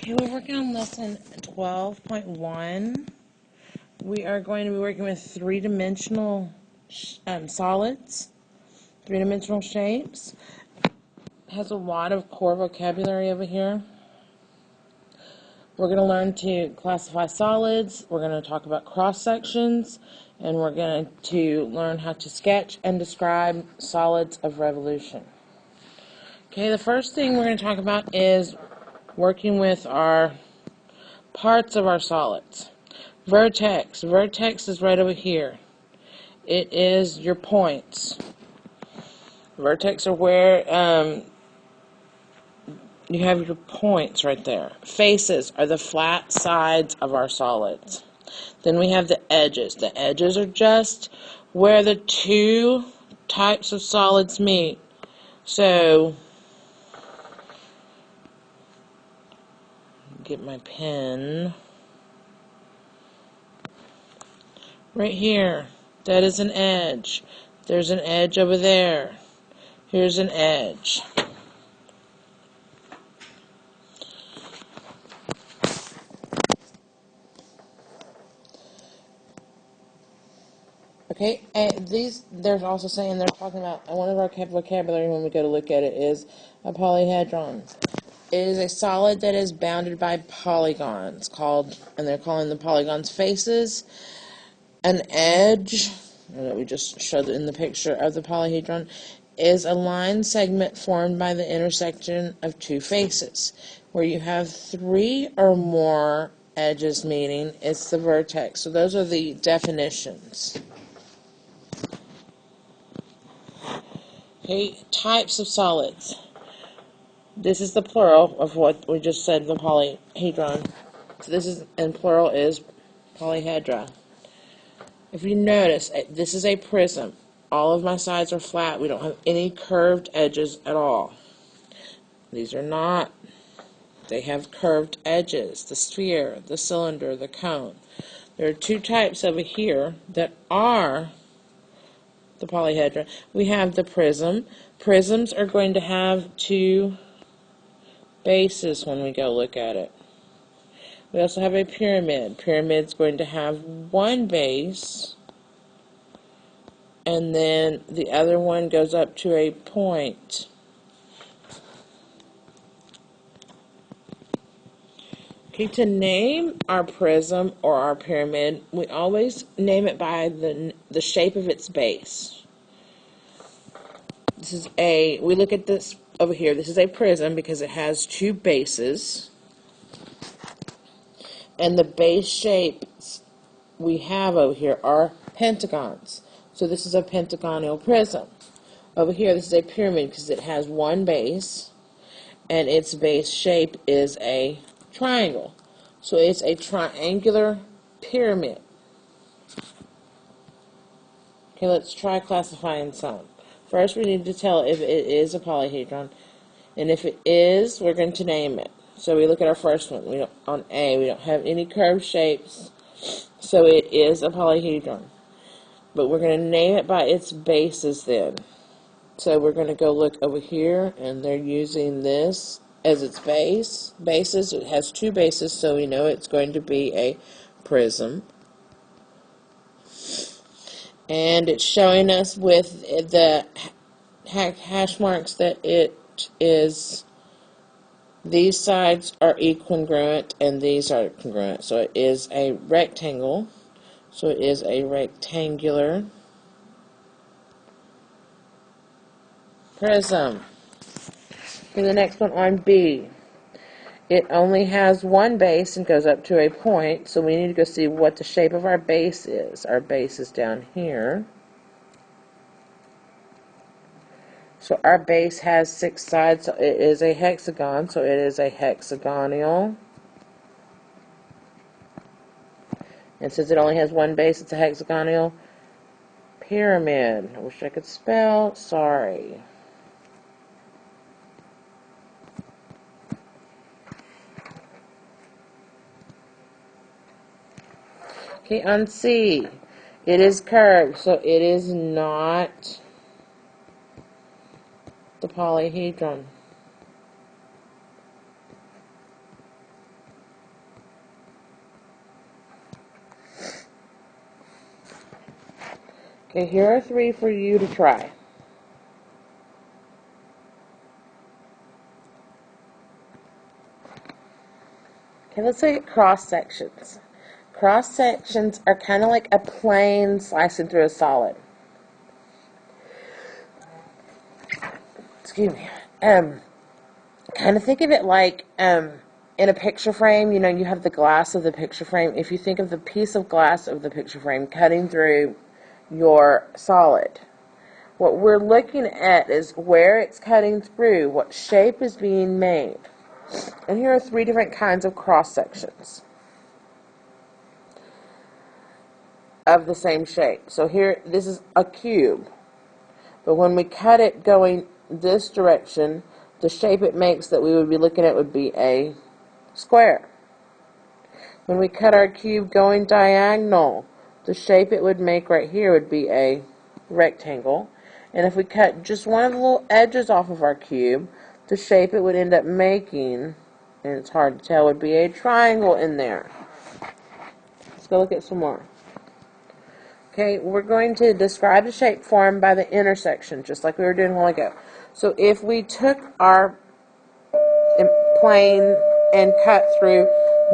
Okay, we're working on lesson 12.1. We are going to be working with three-dimensional solids, three-dimensional shapes. It has a lot of core vocabulary over here. We're going to learn to classify solids, we're going to talk about cross-sections, and we're going to learn how to sketch and describe solids of revolution. Okay, the first thing we're going to talk about is working with our parts of our solids. Vertex. Vertex is right over here. It is your points. Vertex are where you have your points right there. Faces are the flat sides of our solids. Then we have the edges. The edges are just where the two types of solids meet. So, get my pen. Right here, that is an edge. There's an edge over there. Here's an edge. Okay, and they're also saying, they're talking about, one of our vocabulary when we go to look at it is a polyhedron. It is a solid that is bounded by polygons, and they're calling the polygons faces. An edge, that we just showed in the picture of the polyhedron, is a line segment formed by the intersection of two faces. Where you have three or more edges meeting, it's the vertex. So those are the definitions. Okay, types of solids. This is the plural of what we just said, the polyhedron. So this is, and plural is polyhedra. If you notice, this is a prism. All of my sides are flat. We don't have any curved edges at all. These are not. They have curved edges. The sphere, the cylinder, the cone. There are two types over here that are the polyhedra. We have the prism. Prisms are going to have two bases when we go look at it. We also have a pyramid. Pyramid's going to have one base, and then the other one goes up to a point. Okay, to name our prism or our pyramid, we always name it by the shape of its base. We look at this over here. This is a prism because it has two bases. And the base shapes we have over here are pentagons. So this is a pentagonal prism. Over here, this is a pyramid because it has one base, and its base shape is a triangle. So it's a triangular pyramid. Okay, let's try classifying some. First, we need to tell if it is a polyhedron. And if it is, we're going to name it. So we look at our first one. On A, we don't have any curved shapes. So it is a polyhedron. But we're going to name it by its bases then. So we're going to go look over here, and they're using this as its bases. It has two bases, so we know it's going to be a prism. And it's showing us with the hash marks that it is, these sides are equingruent and these are congruent. So it is a rectangle. So it is a rectangular prism. Okay, the next one on B. It only has one base and goes up to a point, so we need to go see what the shape of our base is. Our base is down here. So our base has 6 sides, so it is a hexagon, so it is a hexagonal. And since it only has one base, it's a hexagonal pyramid. I wish I could spell, sorry. Okay, on C, it is curved, so it is not the polyhedron. Okay, here are 3 for you to try. Okay, let's look at cross sections. Cross sections are kind of like a plane slicing through a solid. Excuse me. Kind of think of it like in a picture frame. You know, you have the glass of the picture frame. If you think of the piece of glass of the picture frame cutting through your solid, what we're looking at is where it's cutting through, what shape is being made. And here are 3 different kinds of cross sections of the same shape. So here, this is a cube. But when we cut it going this direction, the shape it makes that we would be looking at would be a square. When we cut our cube going diagonal, the shape it would make right here would be a rectangle. And if we cut just one of the little edges off of our cube, the shape it would end up making, and it's hard to tell, would be a triangle in there. Let's go look at some more. Okay, we're going to describe the shape formed by the intersection, just like we were doing a while ago. So if we took our plane and cut through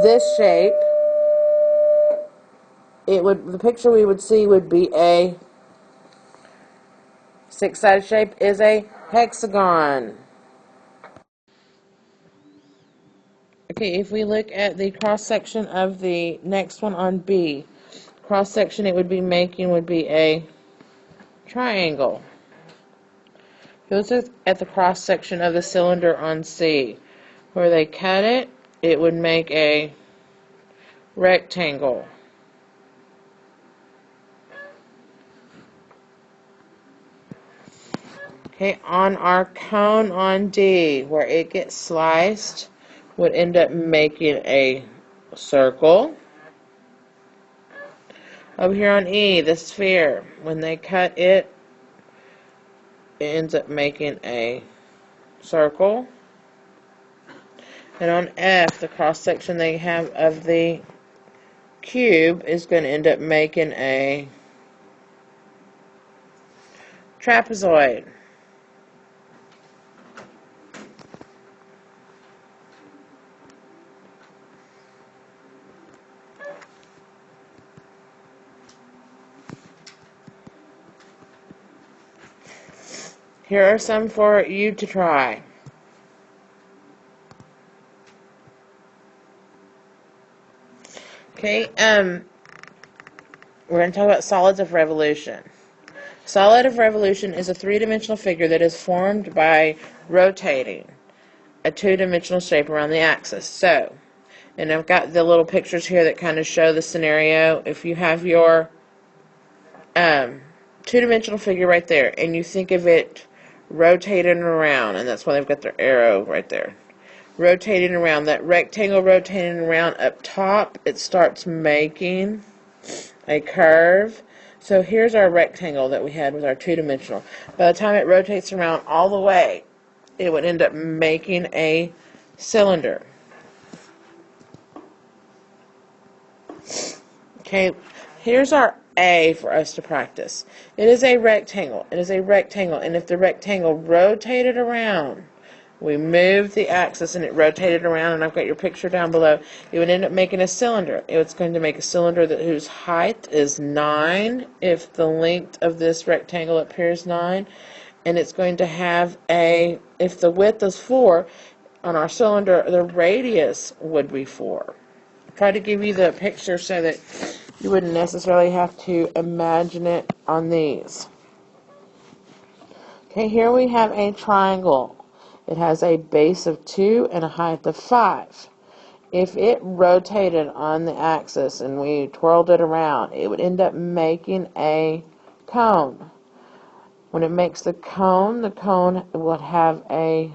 this shape, the picture we would see would be a 6-sided shape is a hexagon. Okay, if we look at the cross section of the next one on B, cross section it would be making would be a triangle. If you look at the cross section of the cylinder on C, where they cut it, it would make a rectangle. Okay, on our cone on D, where it gets sliced, would end up making a circle. Over here on E, the sphere, when they cut it, it ends up making a circle. And on F, the cross section they have of the cube is going to end up making a trapezoid. Here are some for you to try. Okay, we're going to talk about solids of revolution. Solid of revolution is a 3-dimensional figure that is formed by rotating a 2-dimensional shape around the axis. So, and I've got the little pictures here that kind of show the scenario. If you have your 2-dimensional figure right there, and you think of it rotating around, and that's why they've got their arrow right there. Rotating around, that rectangle rotating around up top, it starts making a curve. So here's our rectangle that we had with our 2-dimensional. By the time it rotates around all the way, it would end up making a cylinder. Okay, here's our A for us to practice. It is a rectangle. It is a rectangle, and if the rectangle rotated around, we moved the axis and it rotated around, and I've got your picture down below, it would end up making a cylinder. It's going to make a cylinder whose height is 9 if the length of this rectangle up here is 9, and it's going to have if the width is 4, on our cylinder the radius would be 4. Try to give you the picture so that you wouldn't necessarily have to imagine it on these. Okay, here we have a triangle. It has a base of 2 and a height of 5. If it rotated on the axis and we twirled it around, it would end up making a cone. When it makes the cone would have a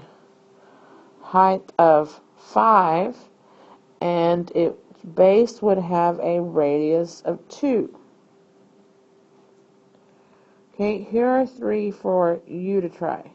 height of 5, and its base would have a radius of 2. Okay, here are 3 for you to try.